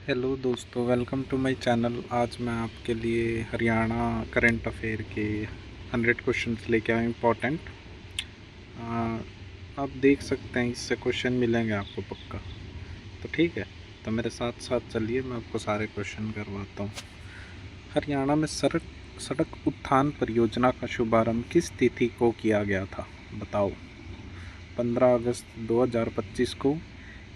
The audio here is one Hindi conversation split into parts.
हेलो दोस्तों, वेलकम टू माय चैनल। आज मैं आपके लिए हरियाणा करंट अफेयर के 100 क्वेश्चंस लेके आया इम्पोर्टेंट। आप देख सकते हैं इससे क्वेश्चन मिलेंगे आपको पक्का। तो ठीक है, तो मेरे साथ साथ चलिए, मैं आपको सारे क्वेश्चन करवाता हूँ। हरियाणा में सड़क उत्थान परियोजना का शुभारंभ किस तिथि को किया गया था? बताओ। 15 अगस्त 2025 को,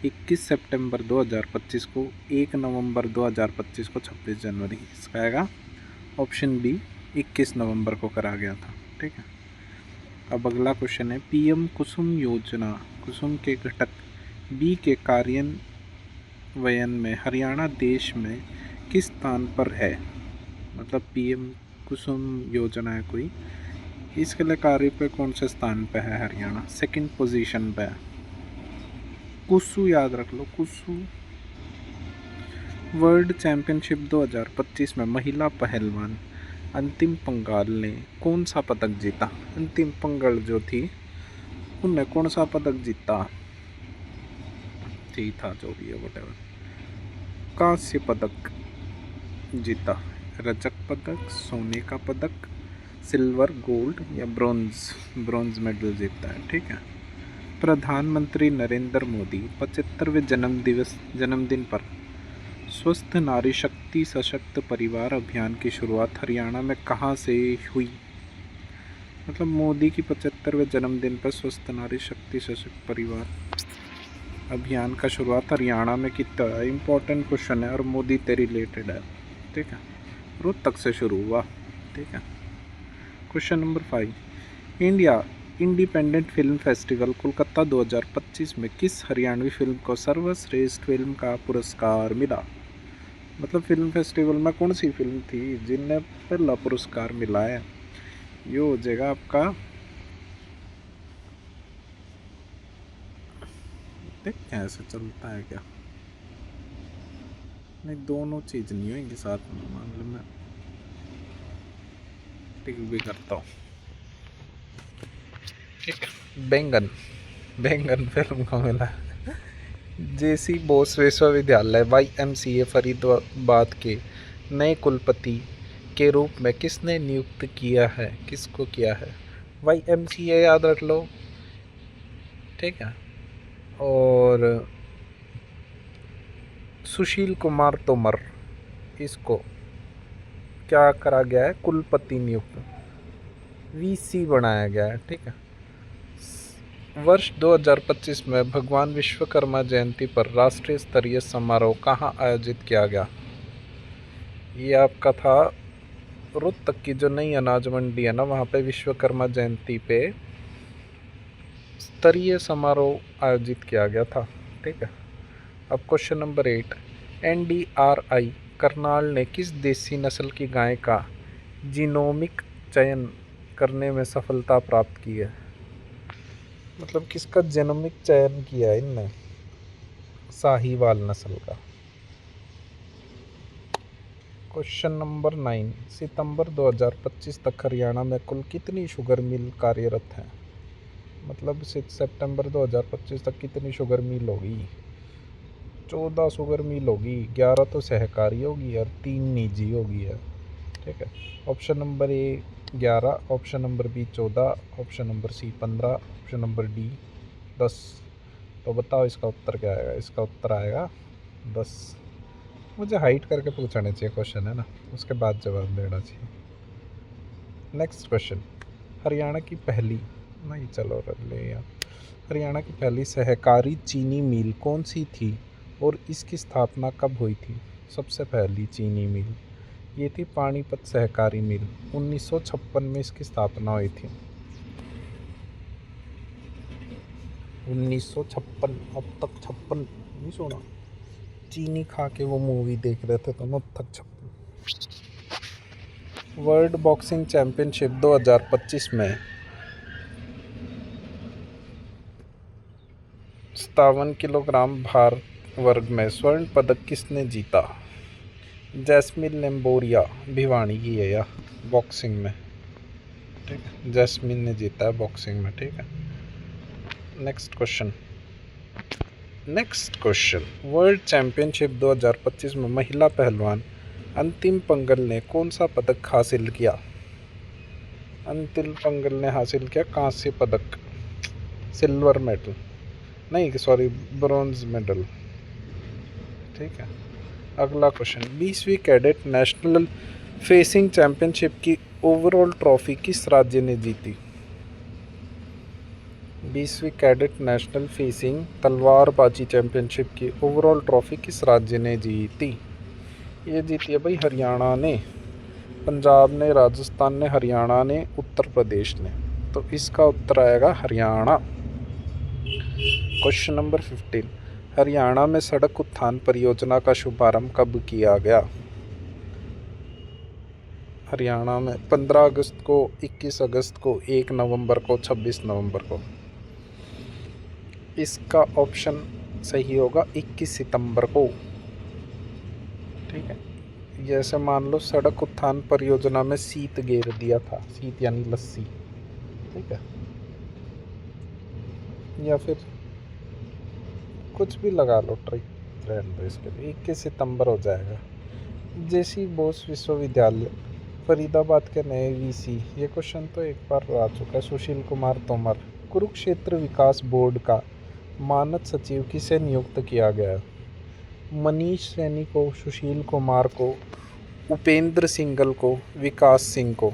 21 सितंबर 2025 को, 1 नवंबर 2025 को, 26 जनवरी। इसका आएगा ऑप्शन बी, 21 नवंबर को करा गया था। ठीक है। अब अगला क्वेश्चन है, पीएम कुसुम योजना, कुसुम के घटक बी के कार्यान्वयन में हरियाणा देश में किस स्थान पर है? मतलब पीएम कुसुम योजना है कोई, इसके लिए कार्य पे कौन से स्थान पे है हरियाणा? सेकंड पोजीशन पे है। कुसु याद रख लो, कुसु। वर्ल्ड चैंपियनशिप 2025 में महिला पहलवान अंतिम पंगाल ने कौन सा पदक जीता? अंतिम पंगल जो थी उनने कौन सा पदक जीता? ठीक था, जो भी है वटेवर। कांस्य पदक जीता। रजक पदक, सोने का पदक, सिल्वर, गोल्ड या ब्रॉन्ज मेडल जीता है। ठीक है। प्रधानमंत्री नरेंद्र मोदी 75वें जन्मदिन पर स्वस्थ नारी शक्ति सशक्त परिवार अभियान की शुरुआत हरियाणा में कहाँ से हुई? मतलब मोदी की 75वें जन्मदिन पर स्वस्थ नारी शक्ति सशक्त परिवार अभियान का शुरुआत हरियाणा में कितना? इम्पोर्टेंट क्वेश्चन है और मोदी से रिलेटेड है। ठीक है। रोहतक से शुरू हुआ। ठीक है। Question number 5, India independent film festival Kolkata 2025 में किस हरियाणवी फिल्म को सर्वश्रेष्ठ फिल्म का पुरस्कार मिला? मतलब फिल्म फेस्टिवल में कौन सी फिल्म थी जिन्हें पहला पुरस्कार मिला है? ये हो जाएगा आपका, देख कैसे चलता है क्या? नहीं, दोनों चीज़ नहीं होंगी साथ में, मामले में टिक भी करता हूँ। ठीक है। बैंगन बैंगन फिल्म को मिला। जेसी बोस विश्वविद्यालय YMCA फरीदाबाद के नए कुलपति के रूप में किसने नियुक्त किया है? किसको किया है? YMCA याद रख लो। ठीक है। और सुशील कुमार तोमर, इसको क्या करा गया है? कुलपति नियुक्त, VC बनाया गया है। ठीक है। वर्ष 2025 में भगवान विश्वकर्मा जयंती पर राष्ट्रीय स्तरीय समारोह कहाँ आयोजित किया गया? ये आपका था रोहतक की जो नई अनाज मंडी है ना, वहाँ पे विश्वकर्मा जयंती पे स्तरीय समारोह आयोजित किया गया था। ठीक है। अब क्वेश्चन नंबर 8, NDRI करनाल ने किस देसी नस्ल की गाय का जीनोमिक चयन करने में सफलता प्राप्त की है? मतलब किसका जीनोमिक चयन किया है इनने? साहीवाल नस्ल का। क्वेश्चन नंबर 9, सितंबर 2025 तक हरियाणा में कुल कितनी शुगर मिल कार्यरत हैं? मतलब सितंबर 2025 तक कितनी शुगर मिल होगी? 14 शुगर मिल होगी, 11 तो सहकारी होगी और 3 निजी होगी है। ठीक है। Option number A 11, option number B 14, option number C 15, option number D 10। तो बताओ इसका उत्तर क्या आएगा? इसका उत्तर आएगा 10। मुझे हाइट करके पूछने चाहिए क्वेश्चन, है ना, उसके बाद जवाब देना चाहिए। नेक्स्ट क्वेश्चन, हरियाणा की पहली, नहीं चलो ले यार, हरियाणा की पहली सहकारी चीनी मिल कौन सी थी और इसकी स्थापना कब हुई थी? सबसे पहली चीनी मिल ये थी पानीपत सहकारी मिल, 1956 में इसकी स्थापना हुई थी। 1956। अब तक 56 नहीं सुना? चीनी खा के वो मूवी देख रहे थे तो अब तक 56। वर्ल्ड बॉक्सिंग चैंपियनशिप 2025 में 57 किलोग्राम भार वर्ग में स्वर्ण पदक किसने जीता? जैस्मिन लेम्बोरिया, भिवानी की है या बॉक्सिंग में। ठीक है। जैस्मिन ने जीता है बॉक्सिंग में। ठीक है। Next question, next question, world championship 2025 में महिला पहलवान अंतिम पंगल ने कौन सा पदक हासिल किया? अंतिम पंगल ने हासिल किया कांस्य पदक, सिल्वर मेडल, नहीं सॉरी ब्रॉन्ज मेडल। ठीक है, अगला क्वेश्चन, 20वीं कैडेट नेशनल फेसिंग चैंपियनशिप की ओवरऑल ट्रॉफी किस राज्य ने जीती? 20वीं कैडेट नेशनल फेसिंग तलवारबाजी चैंपियनशिप की ओवरऑल ट्रॉफी किस राज्य ने जीती? ये जीती है भाई हरियाणा ने, पंजाब ने, राजस्थान ने, हरियाणा ने, उत्तर प्रदेश ने। तो इसका उत्तर आएगा हरियाणा। क्वेश्चन नंबर 15, हरियाणा में सड़क उत्थान परियोजना का शुभारंभ कब किया गया? हरियाणा में 15 अगस्त को, 21 अगस्त को, 1 नवंबर को, 26 नवंबर को। इसका ऑप्शन सही होगा 21 सितंबर को। ठीक है, जैसे मान लो सड़क उत्थान परियोजना में सीत गेर दिया था, सीत यानी लस्सी। ठीक है, या फिर कुछ भी लगा लो, ट्रिक रहने दो इसके लिए, 21 सितंबर हो जाएगा। जेसी बोस विश्वविद्यालय फरीदाबाद के नए वीसी, ये क्वेश्चन तो एक बार आ चुका है, सुशील कुमार तोमर। कुरुक्षेत्र विकास बोर्ड का मानद सचिव किसे नियुक्त किया गया? मनीष सैनी को, सुशील कुमार को, उपेंद्र सिंघल को, विकास सिंह को,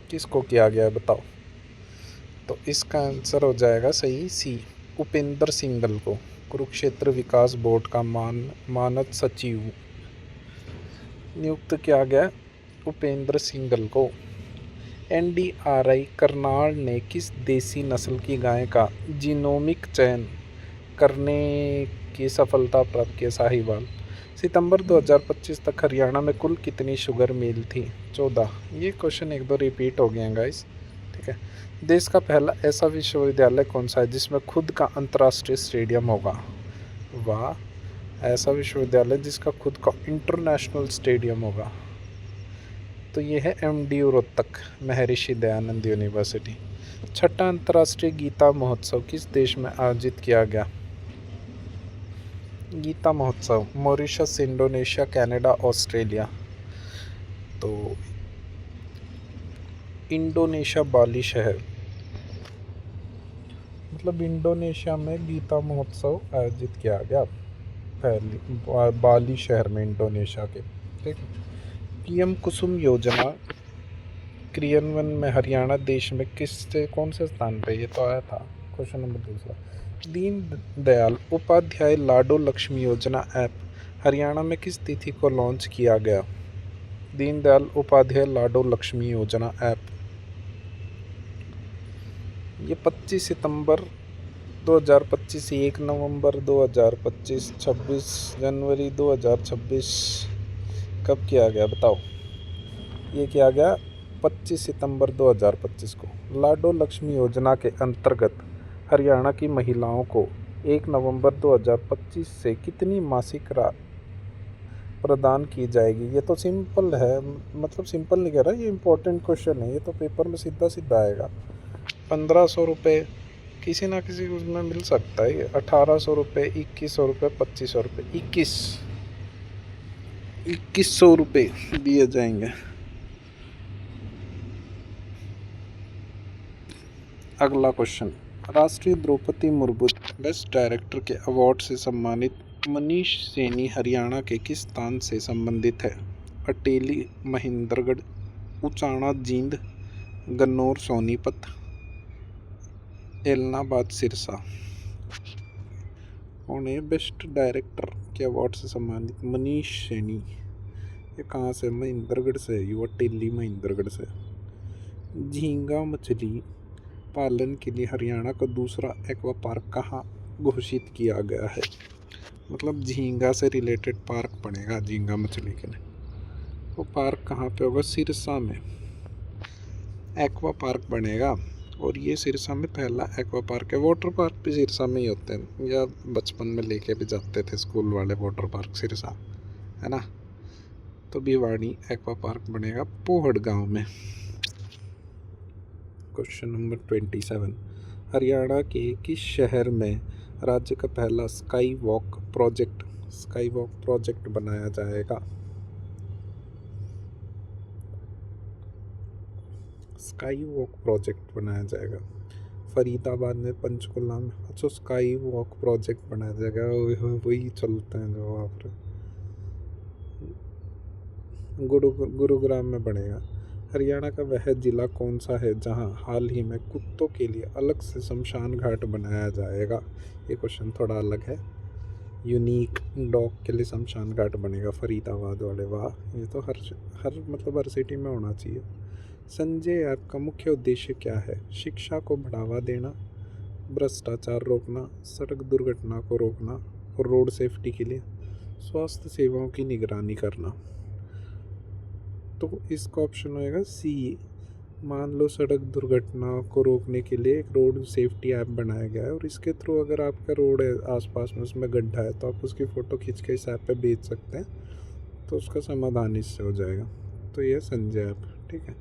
किसको किया गया है बताओ? तो इसका आंसर हो जाएगा सही सी, उपेंद्र सिंघल को कुरुक्षेत्र विकास बोर्ड का मानद सचिव नियुक्त किया गया, उपेंद्र सिंघल को। एनडीआरआई करनाल ने किस देसी नस्ल की गाय का जीनोमिक चयन करने की सफलता प्राप्त की? साहिवाल। सितंबर 2025 तक हरियाणा में कुल कितनी शुगर मिल थी? 14। ये क्वेश्चन एक दो रिपीट हो गए हैं गाइस। ठीक है, देश का पहला ऐसा विश्वविद्यालय कौन सा है जिसमें खुद का अंतर्राष्ट्रीय स्टेडियम होगा? वाह, ऐसा विश्वविद्यालय जिसका खुद का इंटरनेशनल स्टेडियम होगा, तो ये है MDU रोहतक, महर्षि दयानंद यूनिवर्सिटी। छठा अंतर्राष्ट्रीय गीता महोत्सव किस देश में आयोजित किया गया? गीता महोत्सव मॉरिशस, इंडोनेशिया, कनाडा, ऑस्ट्रेलिया। तो इंडोनेशिया बाली शहर, मतलब इंडोनेशिया में गीता महोत्सव आयोजित किया गया, पहली बाली शहर में इंडोनेशिया के। ठीक, PM कुसुम योजना क्रियान्वयन में हरियाणा देश में कौन से स्थान पे? ये तो आया था क्वेश्चन नंबर 2। दीन दयाल उपाध्याय लाडो लक्ष्मी योजना ऐप हरियाणा में किस तिथि को लॉन्च किया गया? दीन दयाल उपाध्याय लाडो लक्ष्मी योजना ऐप, ये 25 सितंबर 2025, 1 नवंबर 2025, 26 जनवरी 2026 कब किया गया बताओ? ये किया गया 25 सितंबर 2025 को। लाडो लक्ष्मी योजना के अंतर्गत हरियाणा की महिलाओं को 1 नवंबर 2025 से कितनी मासिक राशि प्रदान की जाएगी? ये तो सिंपल है, मतलब सिंपल नहीं कह रहा, ये इम्पोर्टेंट क्वेश्चन है, ये तो पेपर में सीधा सीधा आएगा। 1500 रुपये किसी ना किसी उसमें मिल सकता है, 1800 रुपये, 2100 रुपये, 2500 रुपये, 2100 रुपये दिए जाएंगे। अगला क्वेश्चन, राष्ट्रीय द्रौपदी मुर्मू बेस्ट डायरेक्टर के अवार्ड से सम्मानित मनीष सैनी हरियाणा के किस स्थान से संबंधित है? अटेली, महेंद्रगढ़, उचाना, जींद, गन्नौर, सोनीपत, एलनाबाद, सिरसा। कौन है बेस्ट डायरेक्टर के अवार्ड से सम्मानित? मनीष सैनी। ये कहाँ से? महेंद्रगढ़ से, युवा अटेली महेंद्रगढ़ से। झींगा मछली पालन के लिए हरियाणा का दूसरा एक्वा पार्क कहाँ घोषित किया गया है? मतलब झींगा से रिलेटेड पार्क बनेगा झींगा मछली के लिए, वो पार्क कहाँ पे होगा? सिरसा में एक्वा पार्क बनेगा, और ये सिरसा में पहला एक्वा पार्क है। वाटर पार्क भी सिरसा में ही होते हैं, या बचपन में लेके भी जाते थे स्कूल वाले वाटर पार्क सिरसा, है ना। तो भिवाड़ी एक्वा पार्क बनेगा पोहड़ गांव में। क्वेश्चन नंबर 27, हरियाणा के किस शहर में राज्य का पहला स्काई वॉक प्रोजेक्ट बनाया जाएगा। स्काई वॉक प्रोजेक्ट बनाया जाएगा फरीदाबाद में, पंचकुला में। अच्छा, स्काई वॉक प्रोजेक्ट बनाया जाएगा, वही चलते हैं जो वहाँ पर गुरुग्राम में बनेगा। हरियाणा का वह जिला कौन सा है जहां हाल ही में कुत्तों के लिए अलग से शमशान घाट बनाया जाएगा? ये क्वेश्चन थोड़ा अलग है। यूनिक डॉग के लिए शमशान घाट बनेगा फरीदाबाद वाले। वाह, ये तो हर सिटी में होना चाहिए। संजय ऐप का मुख्य उद्देश्य क्या है? शिक्षा को बढ़ावा देना, भ्रष्टाचार रोकना, सड़क दुर्घटना को रोकना और रोड सेफ्टी के लिए स्वास्थ्य सेवाओं की निगरानी करना। तो इसका ऑप्शन होएगा सी। मान लो सड़क दुर्घटना को रोकने के लिए एक रोड सेफ्टी ऐप बनाया गया है और इसके थ्रू अगर आपका रोड है आसपास में उसमें गड्ढा है तो आप उसकी फ़ोटो खींच के इस ऐप पे भेज सकते हैं, तो उसका समाधान इससे हो जाएगा। तो ये संजय ऐप, ठीक है।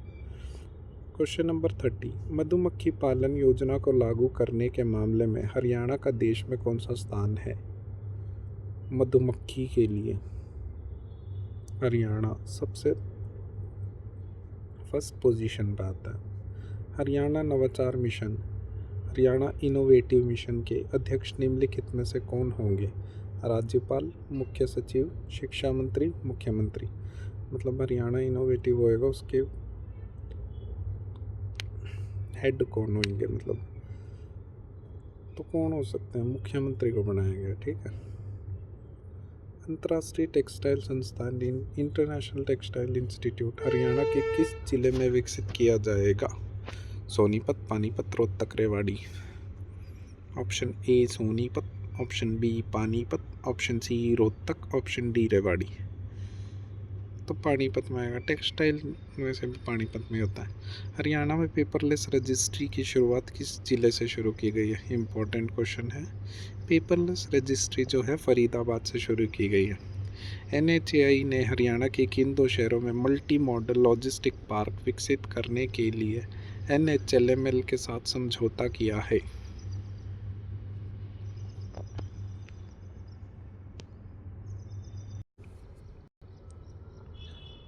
क्वेश्चन नंबर 30, मधुमक्खी पालन योजना को लागू करने के मामले में हरियाणा का देश में कौन सा स्थान है? मधुमक्खी के लिए हरियाणा सबसे फर्स्ट पोजीशन पे आता है। हरियाणा नवाचार मिशन, हरियाणा इनोवेटिव मिशन के अध्यक्ष निम्नलिखित में से कौन होंगे? राज्यपाल, मुख्य सचिव, शिक्षा मंत्री, मुख्यमंत्री। मतलब हरियाणा इनोवेटिव होएगा, उसके हेड कौन होंगे, मतलब तो कौन हो सकते हैं? मुख्यमंत्री को बनाया गया, ठीक है। अंतर्राष्ट्रीय टेक्सटाइल संस्थान इंटरनेशनल टेक्सटाइल इंस्टीट्यूट हरियाणा के किस जिले में विकसित किया जाएगा? Sonipat, Panipat, Rohtak, Rewari. Option A Sonipat, option B Panipat, option C Rohtak, option D Rewari. तो पानीपत में आएगा। टेक्सटाइल वैसे भी पानीपत में होता है। हरियाणा में पेपरलेस रजिस्ट्री की शुरुआत किस जिले से शुरू की गई है? इम्पोर्टेंट क्वेश्चन है। पेपरलेस रजिस्ट्री जो है फरीदाबाद से शुरू की गई है। NHAI ने हरियाणा के किन 2 शहरों में मल्टी मॉडल लॉजिस्टिक पार्क विकसित करने के लिए NHLML के साथ समझौता किया है?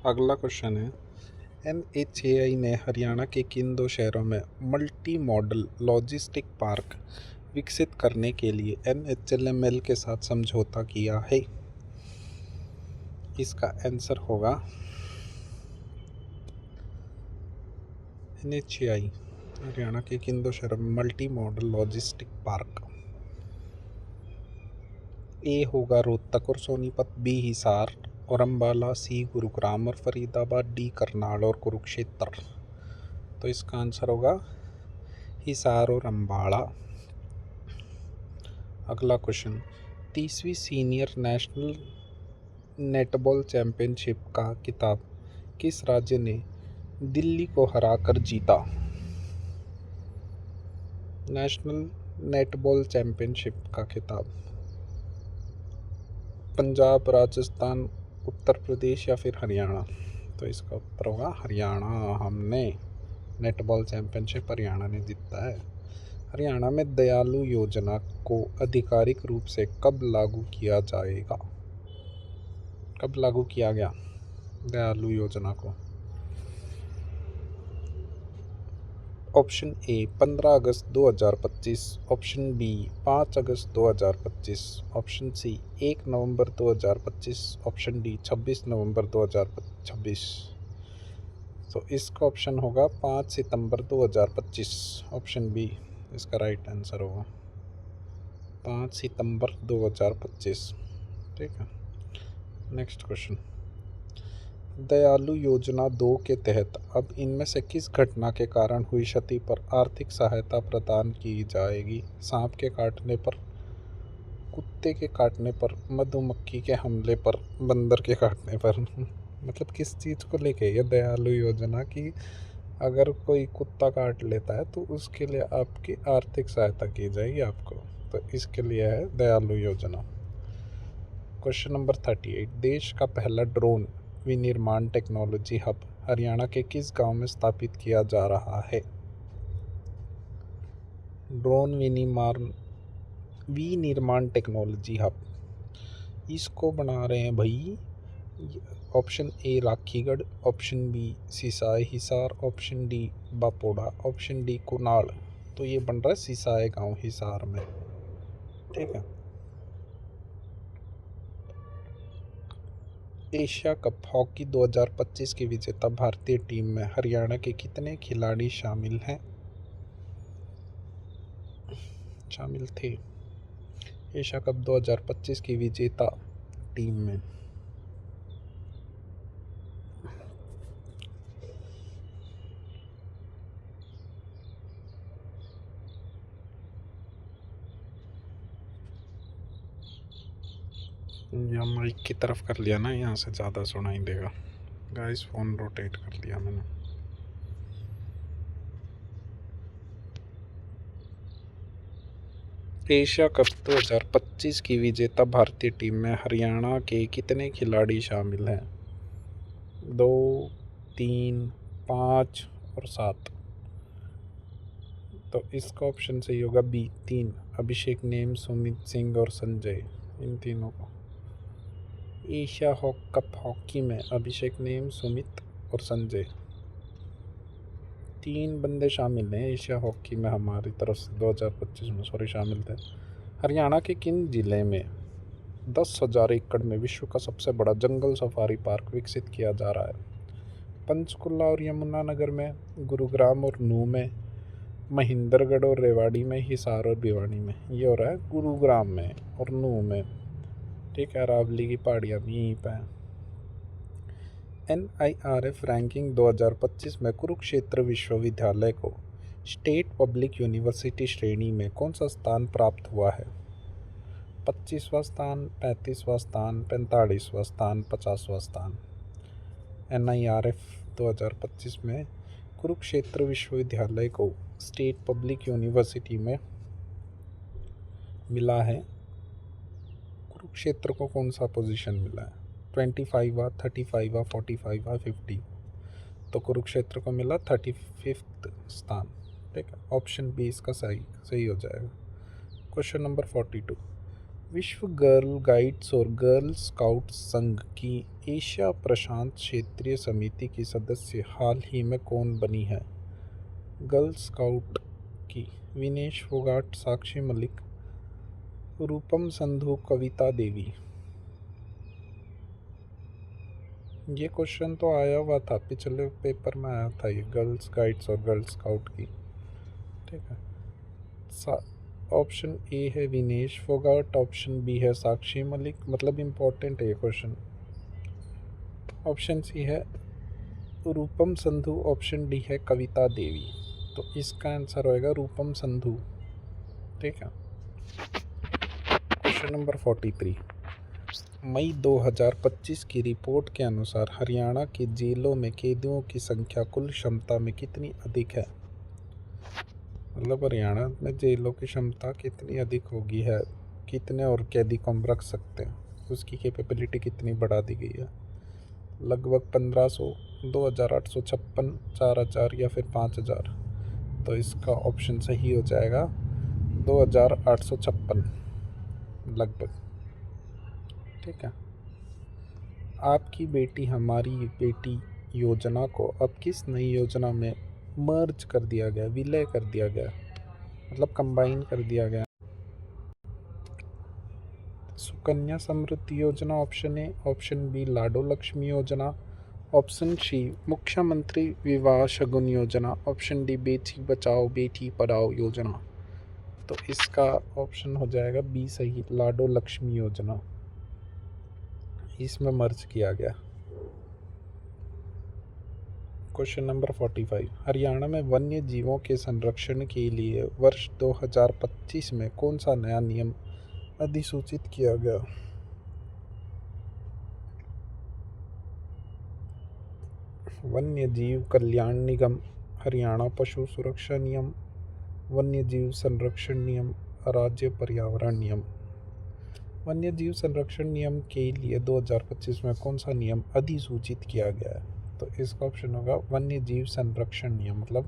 अगला क्वेश्चन है, NHAI ने हरियाणा के किन 2 शहरों में मल्टी मॉडल लॉजिस्टिक पार्क विकसित करने के लिए NHLML के साथ समझौता किया है? इसका आंसर होगा NHAI हरियाणा के किन 2 शहरों में मल्टी मॉडल लॉजिस्टिक पार्क। ए होगा रोहतक और सोनीपत, बी हिसार और अम्बाला, सी गुरुग्राम और फरीदाबाद, डी करनाल और कुरुक्षेत्र। तो इसका आंसर होगा हिसार और अम्बाला। अगला क्वेश्चन, 30वीं सीनियर नेशनल नेटबॉल चैंपियनशिप का खिताब किस राज्य ने दिल्ली को हराकर जीता? नेशनल नेटबॉल चैंपियनशिप का खिताब पंजाब, राजस्थान, उत्तर प्रदेश या फिर हरियाणा? तो इसका उत्तर होगा हरियाणा। हमने नेटबॉल चैंपियनशिप हरियाणा ने जीता है। हरियाणा में दयालु योजना को आधिकारिक रूप से कब लागू किया जाएगा? कब लागू किया गया दयालु योजना को? ऑप्शन ए 15 अगस्त 2025, ऑप्शन बी 5 अगस्त 2025, ऑप्शन सी 1 नवंबर 2025, ऑप्शन डी 26 नवंबर 2026। तो इसका ऑप्शन होगा 5 सितंबर 2025। ऑप्शन बी इसका राइट आंसर होगा 5 सितंबर 2025, ठीक है। नेक्स्ट क्वेश्चन, दयालु योजना 2 के तहत अब इनमें से किस घटना के कारण हुई क्षति पर आर्थिक सहायता प्रदान की जाएगी? सांप के काटने पर, कुत्ते के काटने पर, मधुमक्खी के हमले पर, बंदर के काटने पर। मतलब किस चीज़ को लेके ये दयालु योजना की अगर कोई कुत्ता काट लेता है तो उसके लिए आपकी आर्थिक सहायता की जाएगी आपको, तो इसके लिए है दयालु योजना। क्वेश्चन नंबर 38, देश का पहला ड्रोन विनिर्माण टेक्नोलॉजी हब हरियाणा के किस गांव में स्थापित किया जा रहा है? ड्रोन विनिर्माण टेक्नोलॉजी हब, इसको बना रहे हैं भाई option A Rakhigarh, option B Sisai Hisar, option D Bapora, option D Kunal. तो ये बन रहा है सिसाई गांव हिसार में। ठीक है। एशिया कप हॉकी 2025 की विजेता भारतीय टीम में हरियाणा के कितने खिलाड़ी शामिल थे एशिया कप 2025 की विजेता टीम में? या माइक की तरफ कर लिया ना, यहाँ से ज़्यादा सुनाई देगा। गाइस फ़ोन रोटेट कर लिया मैंने। एशिया कप 2025 की विजेता भारतीय टीम में हरियाणा के कितने खिलाड़ी शामिल हैं? 2, 3, 5 और 7। तो इसका ऑप्शन सही होगा बी 3, अभिषेक नेम, सुमित सिंह और संजय, इन तीनों को। एशिया कप हॉकी में अभिषेक नेम, सुमित और संजय, 3 बंदे शामिल हैं एशिया हॉकी में हमारी तरफ से 2025 में शामिल थे। हरियाणा के किन जिले में 10,000 एकड़ में विश्व का सबसे बड़ा जंगल सफारी पार्क विकसित किया जा रहा है? पंचकुला और यमुनानगर में, गुरुग्राम और नूह में, महेंद्रगढ़ और रेवाड़ी में, हिसार और भिवानी में। ये हो रहा है गुरुग्राम में और नूह में। ठीक है। अरावली की पहाड़ियाँ भी यहीं पर हैं। NIRF रैंकिंग 2025 में कुरुक्षेत्र विश्वविद्यालय को स्टेट पब्लिक यूनिवर्सिटी श्रेणी में कौन सा स्थान प्राप्त हुआ है? 25वां स्थान, 35वां स्थान, 45वां स्थान, 50वां स्थान। NIRF 2025 में कुरुक्षेत्र विश्वविद्यालय को स्टेट पब्लिक यूनिवर्सिटी में मिला है। कुरुक्षेत्र को कौन सा पोजीशन मिला है? 25वां, 35वां, 45वां, 50। तो कुरुक्षेत्र को मिला 35वां स्थान। ठीक है। ऑप्शन बी इसका सही हो जाएगा। क्वेश्चन नंबर 42, विश्व गर्ल गाइड्स और गर्ल स्काउट संघ की एशिया प्रशांत क्षेत्रीय समिति की सदस्य हाल ही में कौन बनी है? गर्ल स्काउट की विनेश फोगाट, साक्षी मलिक, रूपम संधू, कविता देवी। ये क्वेश्चन तो आया हुआ था, पिछले पेपर में आया था ये, गर्ल्स गाइड्स और गर्ल स्काउट की। ठीक है। ऑप्शन ए है विनेश फोगाट, ऑप्शन बी है साक्षी मलिक, मतलब इम्पोर्टेंट है ये क्वेश्चन। ऑप्शन सी है रूपम संधू, ऑप्शन डी है कविता देवी। तो इसका आंसर होएगा रूपम संधू। ठीक है। क्वेश्चन नंबर 43, मई 2025 की रिपोर्ट के अनुसार हरियाणा की जेलों में कैदियों की संख्या कुल क्षमता में कितनी अधिक है? मतलब हरियाणा में जेलों की क्षमता कितनी अधिक होगी है, कितने और कैदी को हम रख सकते हैं, उसकी कैपेबिलिटी कितनी बढ़ा दी गई है? लगभग 1500, 2856, 4000 या फिर 5000। तो इसका ऑप्शन सही हो जाएगा 2856 लगभग। ठीक है। आपकी बेटी हमारी बेटी योजना को अब किस नई योजना में मर्ज कर दिया गया, विलय कर दिया गया, मतलब कंबाइन कर दिया गया? सुकन्या समृद्धि योजना ऑप्शन ए, ऑप्शन बी लाडो लक्ष्मी योजना, ऑप्शन सी मुख्यमंत्री विवाह शगुन योजना, ऑप्शन डी बेटी बचाओ बेटी पढ़ाओ योजना। तो इसका ऑप्शन हो जाएगा बी सही, लाडो लक्ष्मी योजना, इसमें मर्ज किया गया। क्वेश्चन नंबर 45, हरियाणा में वन्य जीवों के संरक्षण के लिए वर्ष 2025 में कौन सा नया नियम अधिसूचित किया गया? वन्य जीव कल्याण निगम, हरियाणा पशु सुरक्षा नियम, वन्य जीव संरक्षण नियम, राज्य पर्यावरण नियम। वन्य जीव संरक्षण नियम के लिए 2025 में कौन सा नियम अधिसूचित किया गया है? तो इसका ऑप्शन होगा वन्य जीव संरक्षण नियम, मतलब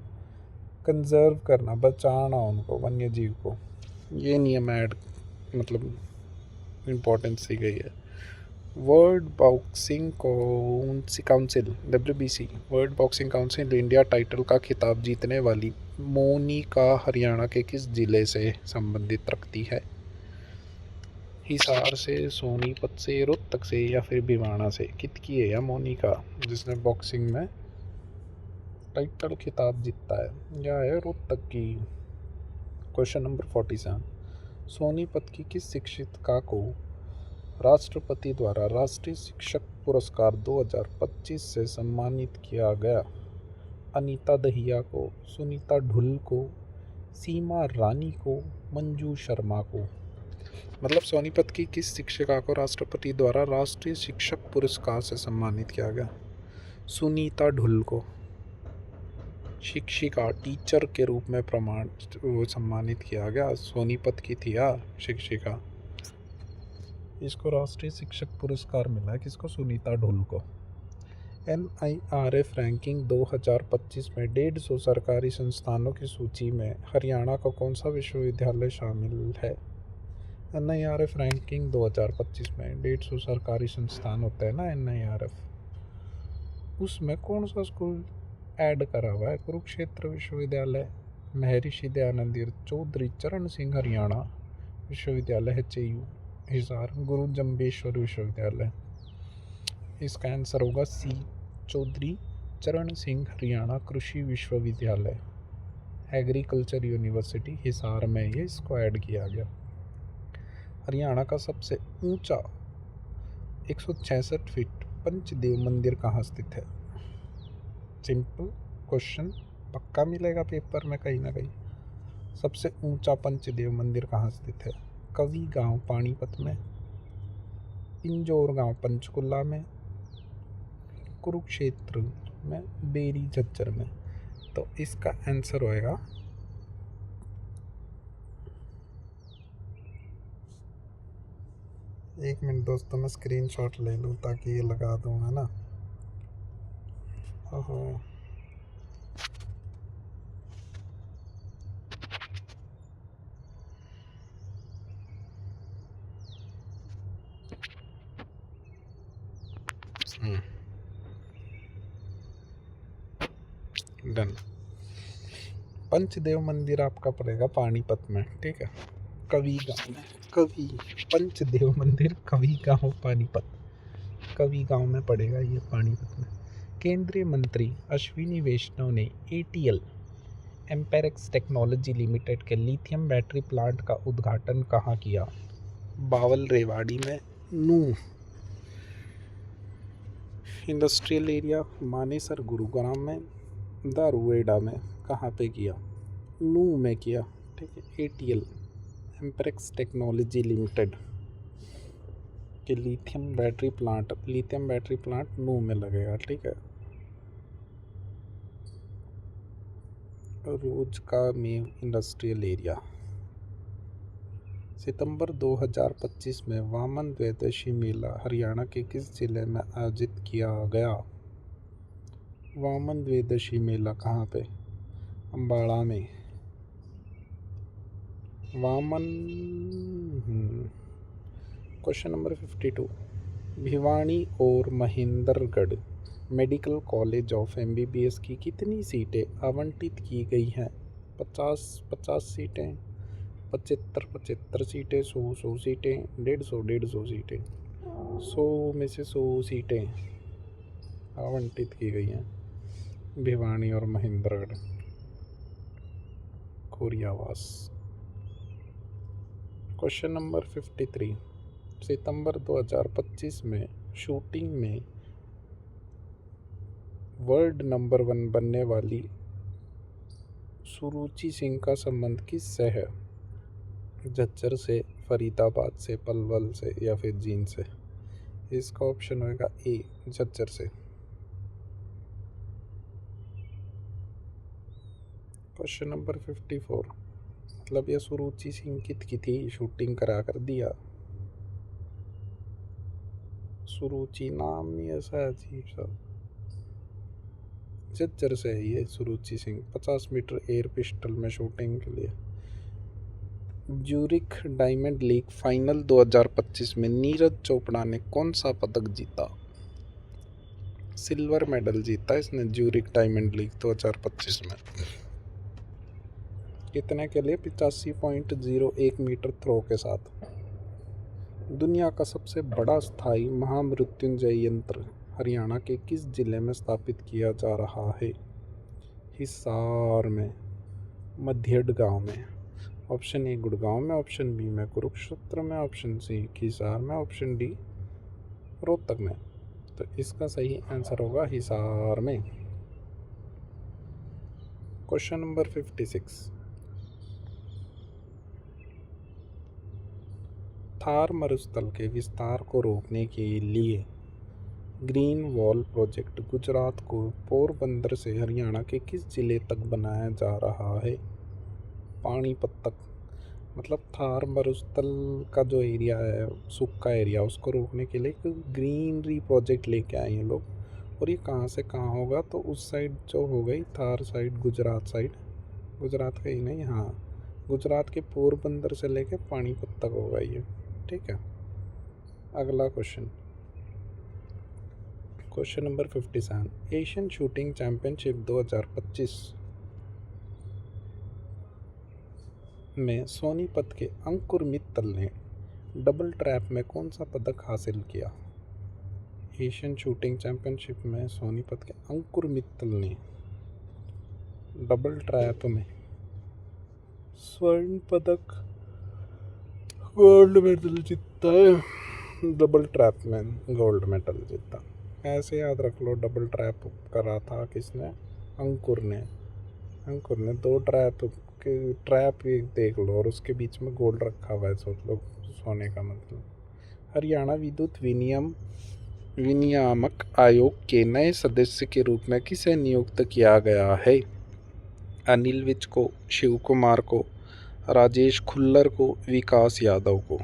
कंजर्व करना, बचाना उनको, वन्य जीव को, ये नियम ऐड मतलब इम्पोर्टेंस दी गई है। World boxing council WBC world boxing council India title का खिताब जीतने वाली मोनिका हरियाणा के किस जिले से संबंधित रखती है? हिसार से, सोनीपत से, रोहतक से या फिर भिवाड़ा से? कितकी है या मोनिका जिसने बॉक्सिंग में टाइटल खिताब जीता है? यह है रोहतक की। क्वेश्चन नंबर 47, सोनीपत की किस शिक्षिका को राष्ट्रपति द्वारा राष्ट्रीय शिक्षक पुरस्कार 2025 से सम्मानित किया गया? अनीता दहिया को, सुनीता ढुल को, सीमा रानी को, मंजू शर्मा को? मतलब सोनीपत की किस शिक्षिका को राष्ट्रपति द्वारा राष्ट्रीय शिक्षक पुरस्कार से सम्मानित किया गया? सुनीता ढुल को शिक्षिका टीचर के रूप में सम्मानित किया गया। सोनीपत की थी शिक्षिका, इसको राष्ट्रीय शिक्षक पुरस्कार मिला है। किसको? सुनीता ढुल को। NIRF रैंकिंग 2025 में 150 सरकारी संस्थानों की सूची में हरियाणा का कौन सा विश्वविद्यालय शामिल है? NIRF रैंकिंग 2025 में 150 सरकारी संस्थान होते हैं ना NIRF, उसमें कौन सा स्कूल ऐड करा हुआ है? कुरुक्षेत्र विश्वविद्यालय, महर्षि दयानंद चौधरी चरण सिंह हरियाणा विश्वविद्यालय HAU हिसार, गुरु जम्बेश्वर विश्वविद्यालय। इसका आंसर होगा C, चौधरी चरण सिंह हरियाणा कृषि विश्वविद्यालय, एग्रीकल्चर यूनिवर्सिटी हिसार में ये इसको ऐड किया गया। हरियाणा का सबसे ऊंचा 166 फीट पंचदेव मंदिर कहाँ स्थित है? सिंपल क्वेश्चन, पक्का मिलेगा पेपर में कहीं ना कहीं। सबसे ऊंचा पंचदेव मंदिर कहाँ स्थित है? कवि गांव पानीपत में, पिंजौर गांव पंचकुला में, कुरुक्षेत्र में, बेरी झज्जर में? तो इसका आंसर होएगा एक मिनट दोस्तों, मैं स्क्रीनशॉट ले लूँ ताकि ये लगा दूँ, है ना। ओहो, डन। पंचदेव मंदिर आपका पड़ेगा पानीपत में, ठीक है, कवि गांव में। कवि पंचदेव मंदिर कवि गांव पानीपत, कवि गांव में पड़ेगा ये पानीपत में। केंद्रीय मंत्री अश्विनी वैष्णव ने ATL एम्पेरेक्स टेक्नोलॉजी लिमिटेड के लिथियम बैटरी प्लांट का उद्घाटन कहाँ किया? बावल रेवाड़ी में, नूह इंडस्ट्रियल एरिया, मानेसर गुरुग्राम में, दारुएडा में? कहाँ पे किया? नूह में किया, ठीक है। ATL एम्पेरेक्स टेक्नोलॉजी लिमिटेड के लिथियम बैटरी प्लांट नूह में लगेगा, ठीक है। रोज का मेव इंडस्ट्रियल एरिया। सितंबर 2025 में वामन द्वादशी मेला हरियाणा के किस जिले में आयोजित किया गया? वामन द्वादशी मेला कहाँ पे? अम्बाड़ा में। वामन। क्वेश्चन नंबर 52, भिवानी और Mahendragarh medical college of MBBS की कितनी सीटें आवंटित की गई हैं? 50 सीटें, 75 सीटें, 100 सीटें, 150 सीटें? 100 में से 100 सीटें आवंटित की गई हैं भिवानी और महेंद्रगढ़ खोरियावास। क्वेश्चन नंबर 53, सितंबर 2025 में शूटिंग में वर्ल्ड नंबर 1 बनने वाली सुरुचि सिंह का संबंध किससे है? झज्जर से, फरीदाबाद से, पलवल से या फिर जींद से? इसका ऑप्शन होगा A, झज्जर से। क्वेश्चन नंबर 54, मतलब यह सुरुचि सिंह की थी, शूटिंग करा कर दिया। सुरुचि नाम ही ऐसा अजीब सा। झज्जर से है ये सुरुचि सिंह, 50 मीटर एयर पिस्टल में शूटिंग के लिए। ज्यूरिख डायमंड लीग फाइनल 2025 में नीरज चोपड़ा ने कौन सा पदक जीता? सिल्वर मेडल जीता इसने ज्यूरिख डायमंड लीग 2025 में। कितने के लिए? 85.01 मीटर थ्रो के साथ। दुनिया का सबसे बड़ा स्थायी महामृत्युंजय यंत्र हरियाणा के किस जिले में स्थापित किया जा रहा है? हिसार में, मध्यड गांव में। ऑप्शन ए गुड़गांव में, ऑप्शन बी में कुरुक्षेत्र में, ऑप्शन सी हिसार में, ऑप्शन डी रोहतक में। तो इसका सही आंसर होगा हिसार में। Question number 56। थार मरुस्थल के विस्तार को रोकने के लिए ग्रीन वॉल प्रोजेक्ट गुजरात को पोरबंदर से हरियाणा के किस जिले तक बनाया जा रहा है? पानीपत तक। मतलब थार मरुस्थल का जो एरिया है, सूखा एरिया, उसको रोकने के लिए एक ग्रीनरी प्रोजेक्ट लेके आए हैं लोग। और ये कहाँ से कहाँ होगा? तो उस साइड जो हो गई थार साइड, गुजरात साइड, गुजरात का ही नहीं, हाँ गुजरात के पोरबंदर से लेके पानीपत तक होगा ये। ठीक है, अगला question, question number 57। Asian shooting championship 2025 में सोनीपत के अंकुर मित्तल ने डबल ट्रैप में कौन सा पदक हासिल किया? एशियन शूटिंग चैंपियनशिप में सोनीपत के अंकुर मित्तल ने डबल ट्रैप में स्वर्ण पदक, गोल्ड मेडल जीता है। डबल ट्रैप में गोल्ड मेडल जीता। ऐसे याद रख लो, डबल ट्रैप करा था किसने? अंकुर ने। अंकुर ने 2 ट्रैप देख लो और उसके बीच में गोल्ड रखा हुआ है, सोच लो सोने का मतलब। हरियाणा विद्युत विनियामक आयोग के नए सदस्य के रूप में किसे नियुक्त किया गया है? अनिल विज को, शिव कुमार को, राजेश खुल्लर को, विकास यादव को।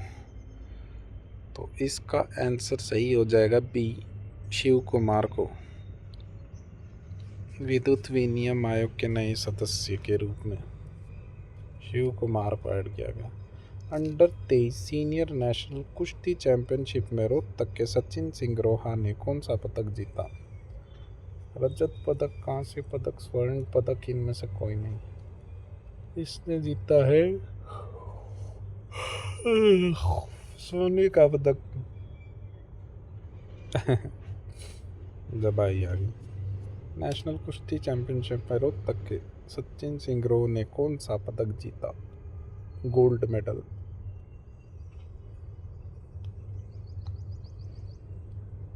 तो इसका आंसर सही हो जाएगा बी, शिव कुमार को विद्युत विनियम आयोग के नए सदस्य के रूप में शिव कुमार को ऐड किया गया। अंडर 23 सीनियर नेशनल कुश्ती चैंपियनशिप में रोहतक के सचिन सिंह रोहा ने कौन सा पदक जीता? रजत पदक, कांस्य पदक, स्वर्ण पदक, इनमें से कोई नहीं। इसने जीता है सोने का पदक। जबाई आ गई। नेशनल कुश्ती चैंपियनशिप में रोहतक के सचिन सिंह रोहा ने कौन सा पदक जीता? Gold medal.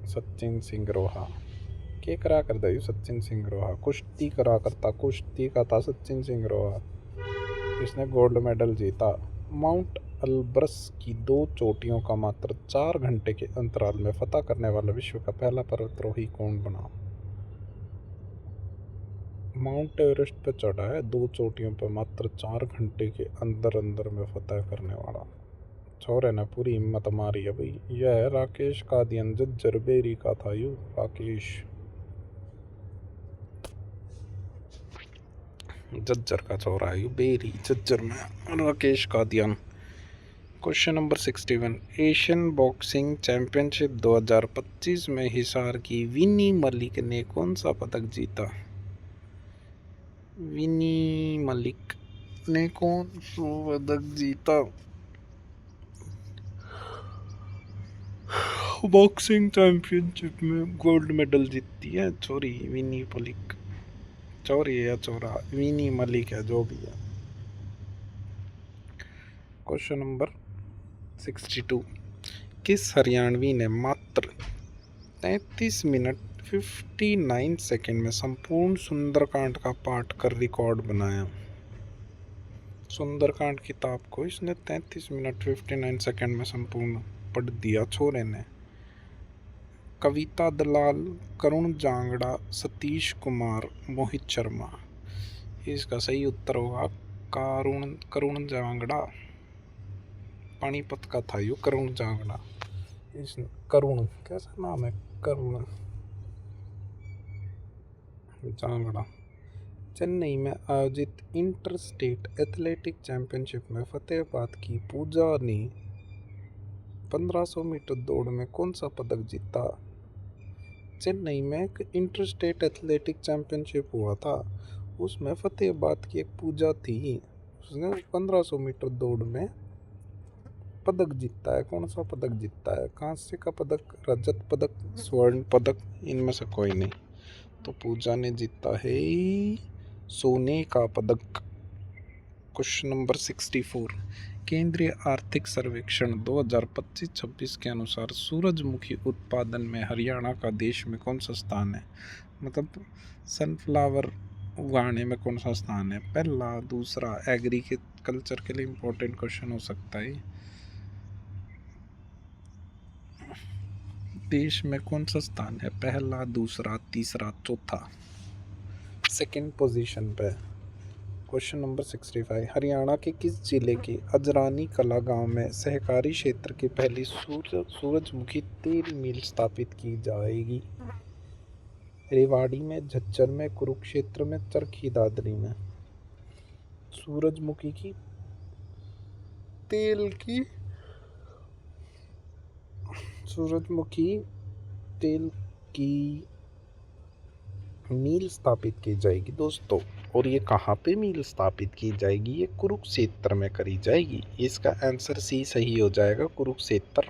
सचिन सिंह रोहा के करा करता है सचिन सिंह रोहा, कुश्ती करा करता, कुश्ती का था सचिन सिंह रोहा। इसने गोल्ड मेडल जीता। माउंट एल्ब्रस की 2 चोटियों का मात्र 4 घंटे के अंतराल में फतह करने वाला विश्व का पहला पर्वतारोही कौन बना? माउंट एवरेस्ट पे चढ़ा है 2 चोटियों पर मात्र 4 घंटे के अंदर में फतह करने वाला। छोरे ने पूरी हिम्मत मारी है भाई। यह है राकेश कादियान, जज्जर बेरी का था यू राकेश, जज्जर का छोरा है यू, बेरी जज्जर में Rakesh Kadian. Question number 61। Asian boxing championship 2025 में हिसार की विनी मलिक ने कौन सा पदक जीता? विनी मलिक ने कौन सा पदक जीता? बॉक्सिंग चैंपियनशिप में गोल्ड मेडल जीतती है चोरी विनी मलिक। चोरी या चोरा, विनी मलिक है जो भी है। Question number 62। किस हरियाणवी ने मात्र 33 मिनट 59 सेकंड में संपूर्ण सुंदरकांड का पाठ कर रिकॉर्ड बनाया? सुंदरकांड किताब को इसने 33 मिनट 59 सेकंड में संपूर्ण पढ़ दिया छोरे ने। कविता दलाल, करुण जांगड़ा, सतीश कुमार, मोहित शर्मा। इसका सही उत्तर होगा करुण जांगड़ा। पानीपत का था यू करुण जांगड़ा। इस करुण कैसा नाम है, करुण जांगड़ा। चेन्नई में आयोजित इंटर स्टेट एथलेटिक चैंपियनशिप में फतेहाबाद की पूजा ने 1500 मीटर दौड़ में कौन सा पदक जीता? चेन्नई में एक इंटर स्टेट एथलेटिक चैंपियनशिप हुआ था, उसमें फतेहाबाद की एक पूजा थी, उसने 1500 मीटर दौड़ में पदक जीता है। कौन सा पदक जीता है? कांस्य का पदक, रजत पदक, स्वर्ण पदक, इनमें से कोई नहीं। तो पूजा ने जीता है सोने का पदक। Question number 64। केंद्रीय आर्थिक सर्वेक्षण 2025-26 के अनुसार सूरजमुखी उत्पादन में हरियाणा का देश में कौन सा स्थान है? मतलब सनफ्लावर उगाने में कौन सा स्थान है? पहला, दूसरा? एग्रीकल्चर के लिए इम्पोर्टेंट क्वेश्चन हो सकता है। देश में कौन सा स्थान है? पहला, दूसरा, तीसरा, चौथा? सेकंड पोजीशन पे। Question number 65। हरियाणा के किस जिले के अजरानी कला गांव में सहकारी क्षेत्र की पहली सूरजमुखी तेल मिल स्थापित की जाएगी? रेवाड़ी में, झज्जर में, कुरुक्षेत्र में, चरखी दादरी में? सूरजमुखी की तेल की मील स्थापित की जाएगी दोस्तों। और ये कहाँ पे मील स्थापित की जाएगी? ये कुरुक्षेत्र में करी जाएगी। इसका आंसर सी सही हो जाएगा, कुरुक्षेत्र।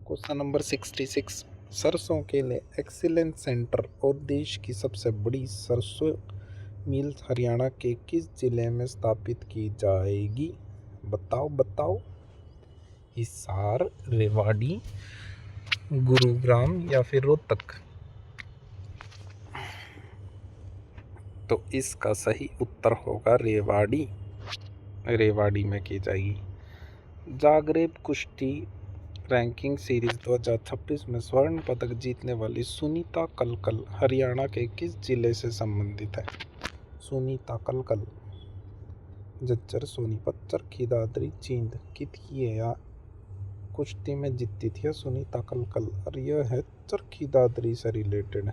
Question number 66। सरसों के लिए एक्सीलेंस सेंटर और देश की सबसे बड़ी सरसों मिल हरियाणा के किस जिले में स्थापित की जाएगी? बताओ। हिसार, रेवाड़ी, गुरुग्राम या फिर रोहतक? तो इसका सही उत्तर होगा रेवाड़ी में की जाएगी। जागरेब कुश्ती रैंकिंग सीरीज 2026 में स्वर्ण पदक जीतने वाली सुनीता कलकल हरियाणा के किस जिले से संबंधित है? सुनीता कलकल झज्जर, सोनीपत, चरखी दादरी, जींद? कितनी या कुश्ती में जीती थी सुनीता कलकल, और यह है चरखी दादरी से रिलेटेड।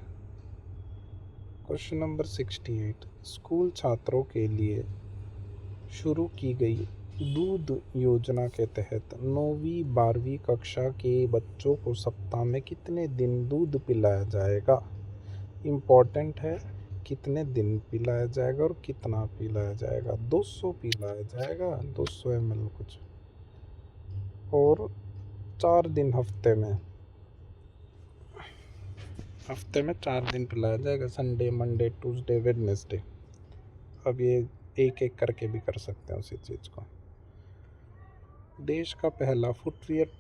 Question number 68। स्कूल छात्रों के लिए शुरू की गई दूध योजना के तहत 9वीं 12वीं कक्षा के बच्चों को सप्ताह में कितने दिन दूध पिलाया जाएगा? इम्पोर्टेंट है, कितने दिन पिलाया जाएगा और कितना पिलाया जाएगा? 200 पिलाया जाएगा, 200 ml कुछ, और 4 दिन हफ्ते में 4 दिन पिलाया जाएगा, संडे, मंडे, ट्यूसडे, वेडनेसडे। अब ये एक एक करके भी कर सकते हैं उसी चीज़ को। देश का पहला फुटवियर